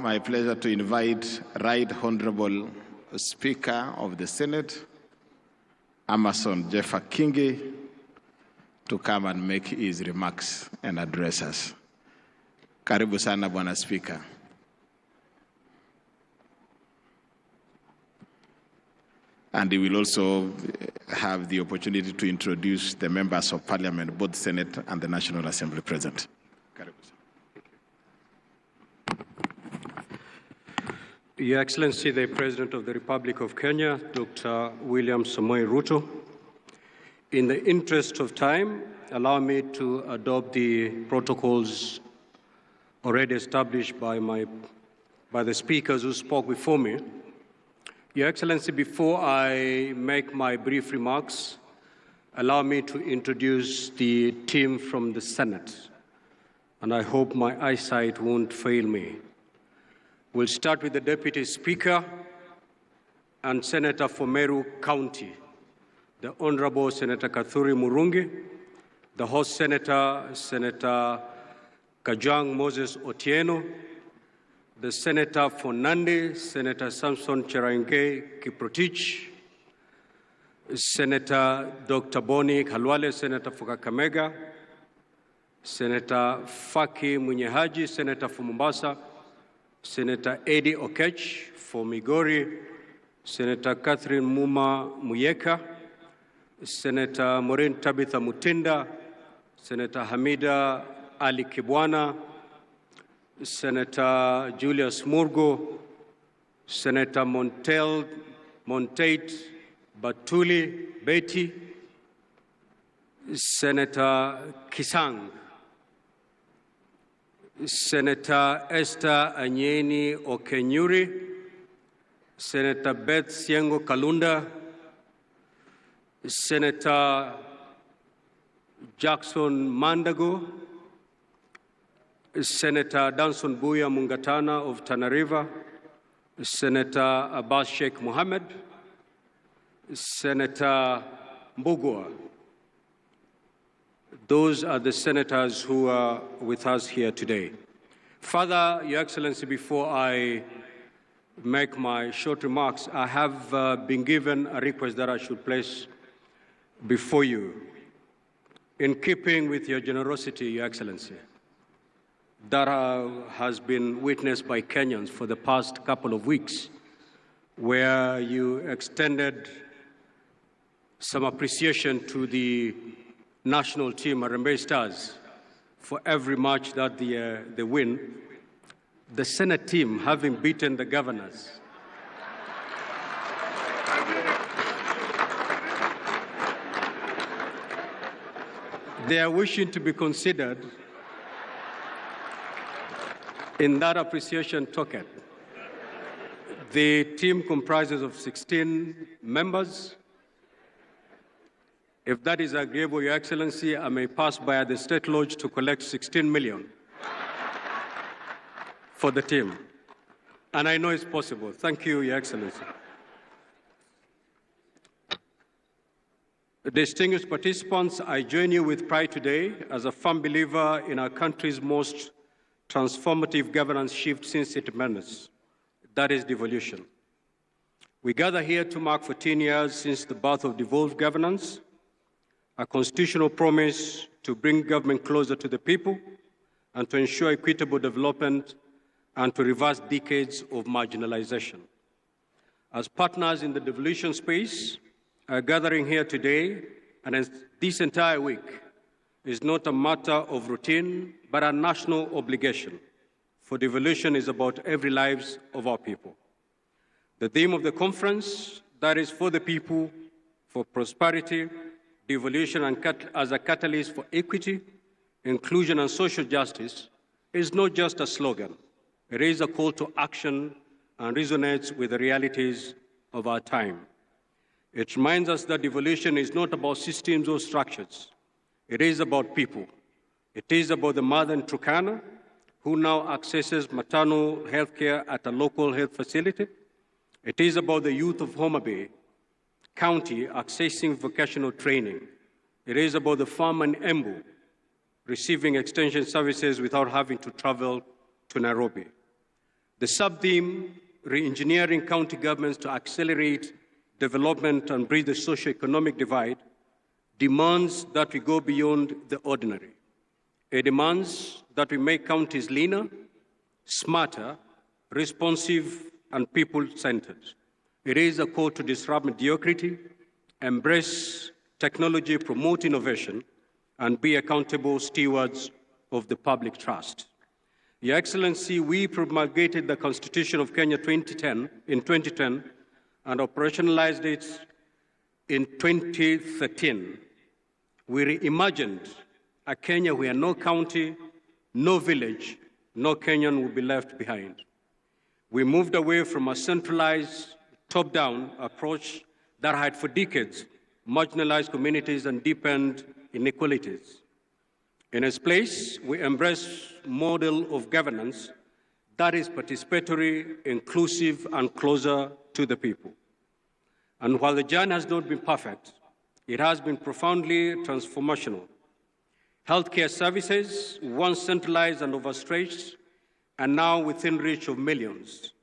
my pleasure to invite Right Honorable Speaker of the Senate, Amason Kingi, to come and make his remarks and address us. Karibu sana Bwana Speaker. And he will also have the opportunity to introduce the members of Parliament, both Senate and the National Assembly present. Your Excellency, the President of the Republic of Kenya, Dr. William Samoei Ruto, in the interest of time, allow me to adopt the protocols already established by the speakers who spoke before me. Your Excellency, before I make my brief remarks, allow me to introduce the team from the Senate, and I hope my eyesight won't fail me. We'll start with the Deputy Speaker and Senator for Meru County, the Honorable Senator Kathuri Murungi, the host Senator, Senator Kajwang Moses Otieno, the Senator for Nandi, Senator Samson Cherargei Kiprotich, Senator Dr. Boni Khalwale, Senator for Kakamega, Senator Faki Munyehaji, Senator for Mombasa, Senator Eddie Okech for Migori, Senator Catherine Muma Muyeka, Senator Maureen Tabitha Mutinda, Senator Hamida Ali Kibwana, Senator Julius Murgo, Senator Montate Batuli Betty, Senator Kisang, Senator Esther Anyeni Okenyuri, Senator Beth Siengo Kalunda, Senator Jackson Mandago, Senator Danson Buya Mungatana of Tana River, Senator Abbas Sheikh Mohammed, Senator Mbugua. Those are the senators who are with us here today. Further, Your Excellency, before I make my short remarks, I have been given a request that I should place before you, in keeping with your generosity, Your Excellency, that has been witnessed by Kenyans for the past couple of weeks, where you extended some appreciation to the national team, Harambee Stars, for every match that they win. The Senate team, having beaten the governors, they are wishing to be considered in that appreciation token. The team comprises of 16 members. If that is agreeable, Your Excellency, I may pass by the State Lodge to collect 16 million for the team. And I know it's possible. Thank you, Your Excellency. Distinguished participants, I join you with pride today as a firm believer in our country's most transformative governance shift since independence. That is devolution. We gather here to mark 14 years since the birth of devolved governance, a constitutional promise to bring government closer to the people and to ensure equitable development and to reverse decades of marginalization. As partners in the devolution space, our gathering here today and this entire week is not a matter of routine, but a national obligation. For devolution is about every lives of our people. The theme of the conference, that is for the people, for prosperity, devolution as a catalyst for equity, inclusion and social justice, is not just a slogan. It is a call to action and resonates with the realities of our time. It reminds us that devolution is not about systems or structures. It is about people. It is about the mother in Turkana who now accesses maternal health care at a local health facility. It is about the youth of Homa Bay County accessing vocational training. It is about the farmer in Embu receiving extension services without having to travel to Nairobi. The sub-theme, re-engineering county governments to accelerate development and bridge the socio-economic divide, demands that we go beyond the ordinary. It demands that we make counties leaner, smarter, responsive, and people-centered. It is a call to disrupt mediocrity, embrace technology, promote innovation, and be accountable stewards of the public trust. Your Excellency, we promulgated the Constitution of Kenya in 2010 and operationalized it in 2013. We reimagined a Kenya where no county, no village, no Kenyan will be left behind. We moved away from a centralized, top-down approach that had for decades marginalized communities and deepened inequalities. In its place, we embrace a model of governance that is participatory, inclusive, and closer to the people. And while the journey has not been perfect, it has been profoundly transformational. Healthcare services, once centralized and overstretched, are now within reach of millions.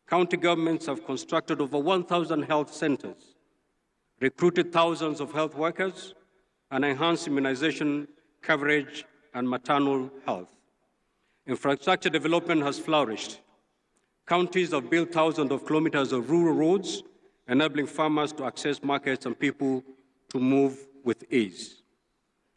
County governments have constructed over 1,000 health centers, recruited thousands of health workers, and enhanced immunization coverage and maternal health. Infrastructure development has flourished. Counties have built thousands of kilometers of rural roads, enabling farmers to access markets and people to move with ease.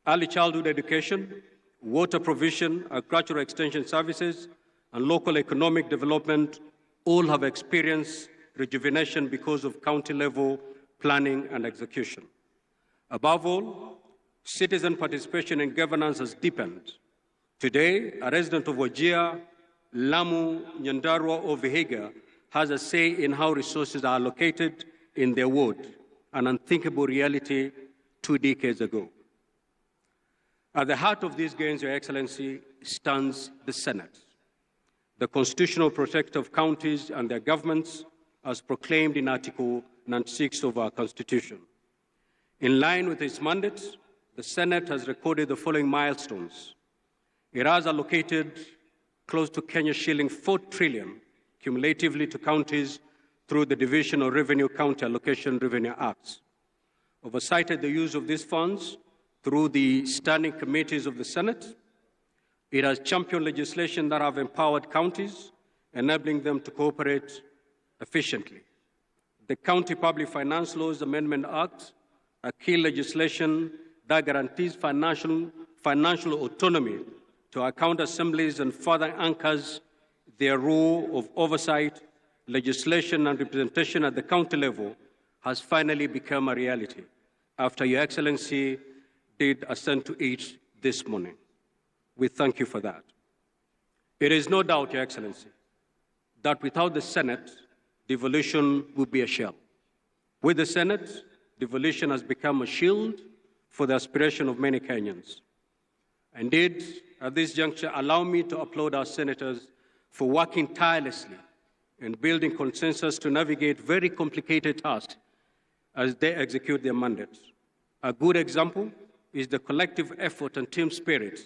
Early childhood education, water provision, agricultural extension services, and local economic development all have experienced rejuvenation because of county-level planning and execution. Above all, citizen participation in governance has deepened. Today, a resident of Wajir, Lamu, Nyandarua, or Vihiga has a say in how resources are allocated in their ward, an unthinkable reality 2 decades ago. At the heart of these gains, Your Excellency, stands the Senate, the constitutional protector of counties and their governments, as proclaimed in Article 96 of our Constitution. In line with its mandate, the Senate has recorded the following milestones. It has allocated close to Kenya shilling 4 trillion cumulatively to counties through the Division of Revenue County Allocation Revenue Acts. Oversighted the use of these funds through the standing committees of the Senate. It has championed legislation that have empowered counties, enabling them to cooperate efficiently. The County Public Finance Laws Amendment Act, a key legislation that guarantees financial autonomy to our county assemblies and further anchors their role of oversight, legislation, and representation at the county level, has finally become a reality after Your Excellency did assent to it this morning. We thank you for that. It is no doubt, Your Excellency, that without the Senate, devolution would be a shell. With the Senate, devolution has become a shield for the aspiration of many Kenyans. Indeed, at this juncture, allow me to applaud our senators for working tirelessly in building consensus to navigate very complicated tasks as they execute their mandates. A good example is the collective effort and team spirit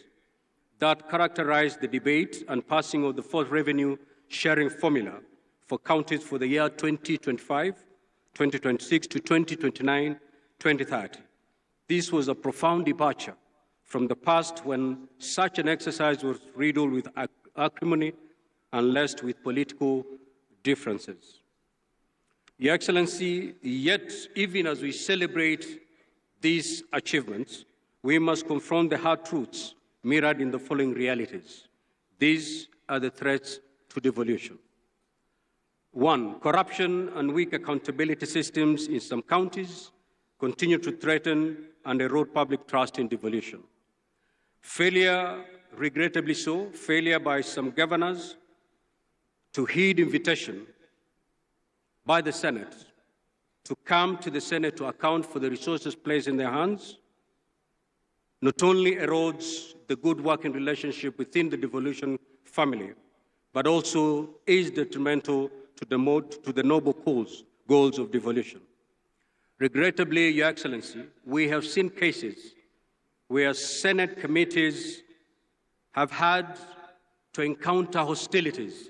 that characterized the debate and passing of the fourth revenue sharing formula for counties for the year 2025, 2026 to 2029, 2030. This was a profound departure from the past when such an exercise was riddled with acrimony and laced with political differences. Your Excellency, yet even as we celebrate these achievements, we must confront the hard truths mirrored in the following realities. These are the threats to devolution. 1, corruption and weak accountability systems in some counties continue to threaten and erode public trust in devolution. Failure, regrettably so, failure by some governors to heed invitation by the Senate to come to the Senate to account for the resources placed in their hands not only erodes the good working relationship within the devolution family, but also is detrimental to the noble goals of devolution. Regrettably, Your Excellency, we have seen cases where Senate committees have had to encounter hostilities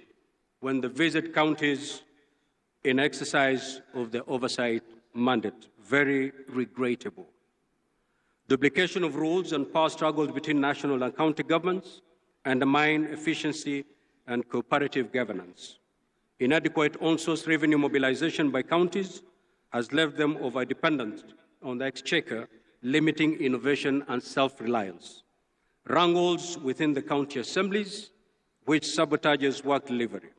when they visit counties in exercise of their oversight mandate. Very regrettable. Duplication of rules and power struggles between national and county governments undermine efficiency and cooperative governance. Inadequate on-source revenue mobilization by counties has left them over-dependent on the exchequer, limiting innovation and self-reliance. Wrangles within the county assemblies, which sabotages work delivery.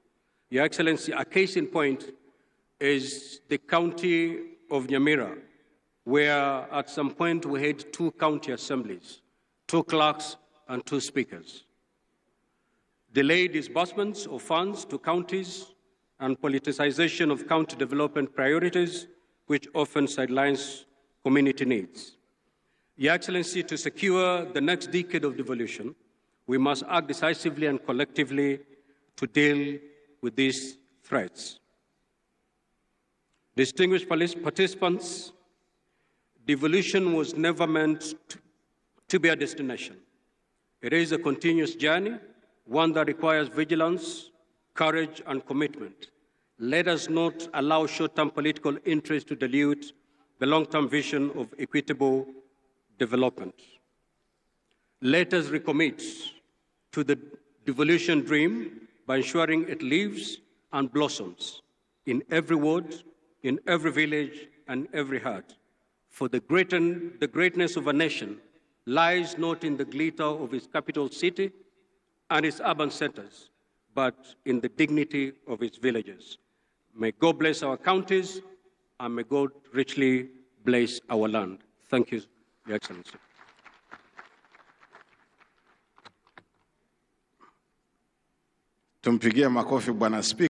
Your Excellency, a case in point is the county of Nyamira, where at some point we had 2 county assemblies, 2 clerks and 2 speakers. Delayed disbursements of funds to counties and politicization of county development priorities, which often sidelines community needs. Your Excellency, to secure the next decade of devolution, we must act decisively and collectively to deal with these threats. Distinguished participants, devolution was never meant to be a destination. It is a continuous journey, one that requires vigilance, courage, and commitment. Let us not allow short-term political interest to dilute the long-term vision of equitable development. Let us recommit to the devolution dream by ensuring it lives and blossoms in every ward, in every village, and every heart. For the greatness of a nation lies not in the glitter of its capital city and its urban centers, but in the dignity of its villages. May God bless our counties, and may God richly bless our land. Thank you, Your Excellency. Tumpigie makofi Bwana Spika.